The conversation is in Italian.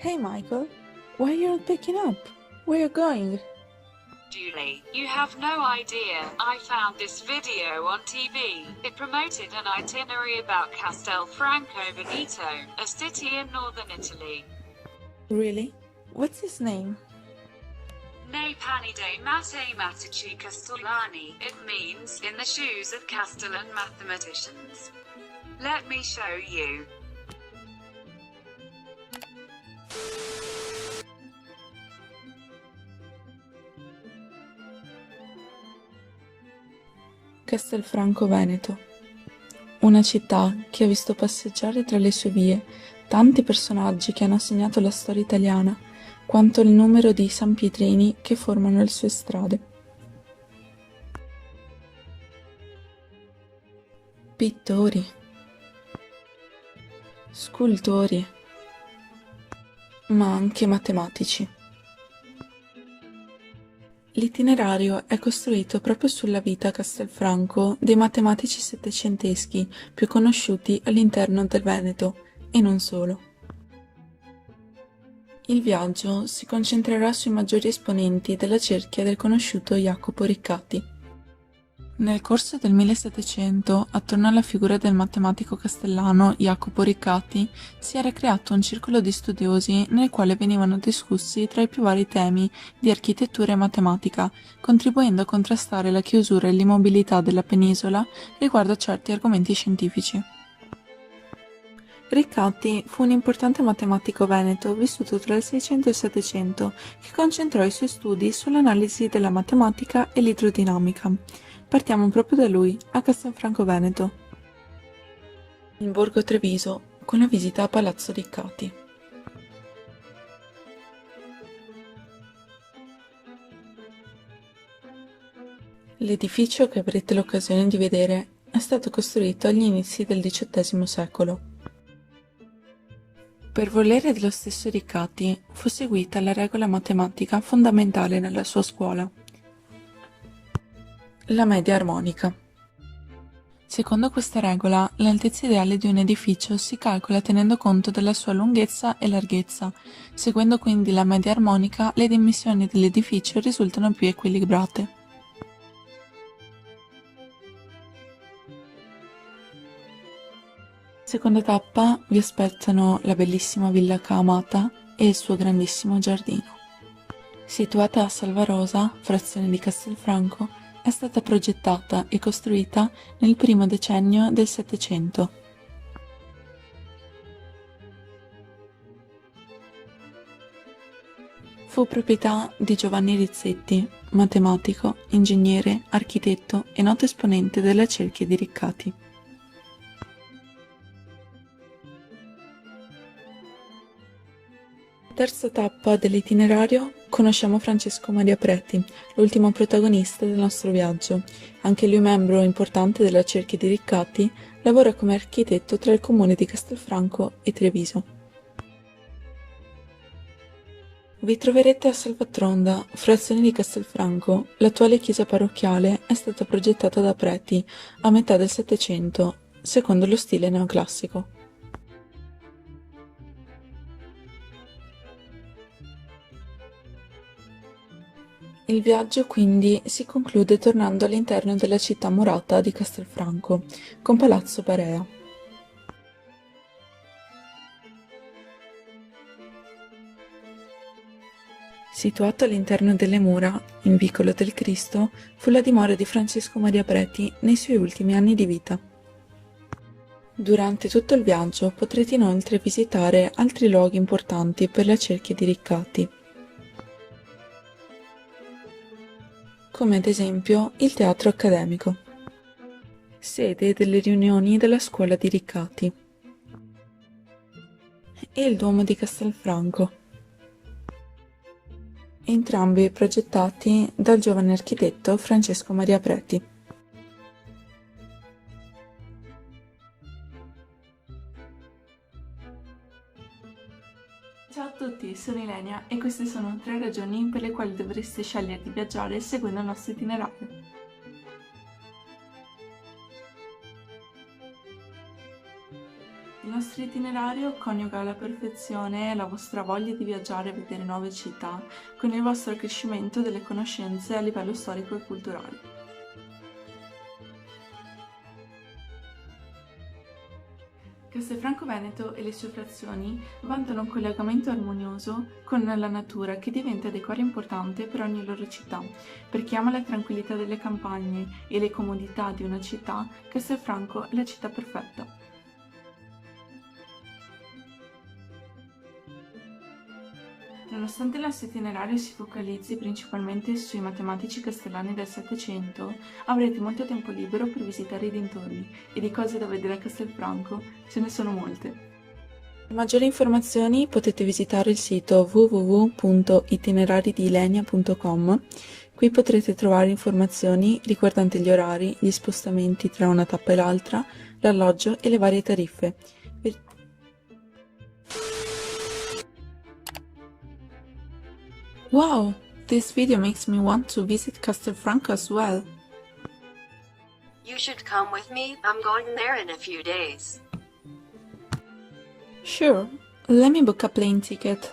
Hey Michael, why are you not picking up? Where are you going? Julie, you have no idea. I found this video on TV. It promoted an itinerary about Castelfranco Veneto, a city in northern Italy. Really? What's his name? Nei panni dei matematici castellani, it means, in the shoes of Castellan mathematicians. Let me show you. Castelfranco Veneto. Una città che ha visto passeggiare tra le sue vie tanti personaggi che hanno segnato la storia italiana, quanto il numero di sanpietrini che formano le sue strade. Pittori, scultori, ma anche matematici. L'itinerario è costruito proprio sulla vita a Castelfranco dei matematici settecenteschi più conosciuti all'interno del Veneto, e non solo. Il viaggio si concentrerà sui maggiori esponenti della cerchia del conosciuto Jacopo Riccati. Nel corso del 1700, attorno alla figura del matematico castellano Jacopo Riccati, si era creato un circolo di studiosi nel quale venivano discussi tra i più vari temi di architettura e matematica, contribuendo a contrastare la chiusura e l'immobilità della penisola riguardo a certi argomenti scientifici. Riccati fu un importante matematico veneto vissuto tra il 600 e il 700 che concentrò i suoi studi sull'analisi della matematica e l'idrodinamica. Partiamo proprio da lui, a Castelfranco Veneto, in Borgo Treviso, con la visita a Palazzo Riccati. L'edificio che avrete l'occasione di vedere è stato costruito agli inizi del XVIII secolo. Per volere dello stesso Riccati fu seguita la regola matematica fondamentale nella sua scuola, la media armonica. Secondo questa regola, l'altezza ideale di un edificio si calcola tenendo conto della sua lunghezza e larghezza. Seguendo quindi la media armonica, le dimensioni dell'edificio risultano più equilibrate. Seconda tappa vi aspettano la bellissima Villa Caamata e il suo grandissimo giardino. Situata a Salvarosa, frazione di Castelfranco, è stata progettata e costruita nel primo decennio del Settecento. Fu proprietà di Giovanni Rizzetti, matematico, ingegnere, architetto e noto esponente della cerchia di Riccati. Terza tappa dell'itinerario, conosciamo Francesco Maria Preti, l'ultimo protagonista del nostro viaggio. Anche lui membro importante della cerchia di Riccati, lavora come architetto tra il comune di Castelfranco e Treviso. Vi troverete a Salvatronda, frazione di Castelfranco. L'attuale chiesa parrocchiale è stata progettata da Preti a metà del Settecento, secondo lo stile neoclassico. Il viaggio quindi si conclude tornando all'interno della città murata di Castelfranco, con Palazzo Barea. Situato all'interno delle mura, in Vicolo del Cristo, fu la dimora di Francesco Maria Preti nei suoi ultimi anni di vita. Durante tutto il viaggio potrete inoltre visitare altri luoghi importanti per la cerchia di Riccati, come ad esempio il Teatro Accademico, sede delle riunioni della scuola di Riccati, e il Duomo di Castelfranco, entrambi progettati dal giovane architetto Francesco Maria Preti. Ciao a tutti, sono Ilenia e queste sono 3 ragioni per le quali dovreste scegliere di viaggiare seguendo il nostro itinerario. Il nostro itinerario coniuga alla perfezione la vostra voglia di viaggiare e vedere nuove città con il vostro accrescimento delle conoscenze a livello storico e culturale. Castelfranco Veneto e le sue frazioni vantano un collegamento armonioso con la natura che diventa decoro importante per ogni loro città. Per chi ama la tranquillità delle campagne e le comodità di una città, Castelfranco è la città perfetta. Nonostante il nostro itinerario si focalizzi principalmente sui matematici castellani del Settecento, avrete molto tempo libero per visitare i dintorni e di cose da vedere a Castelfranco ce ne sono molte. Per maggiori informazioni potete visitare il sito www.itineraridiilenia.com. Qui potrete trovare informazioni riguardanti gli orari, gli spostamenti tra una tappa e l'altra, l'alloggio e le varie tariffe. Wow, this video makes me want to visit Castelfranco as well. You should come with me, I'm going there in a few days. Sure, let me book a plane ticket.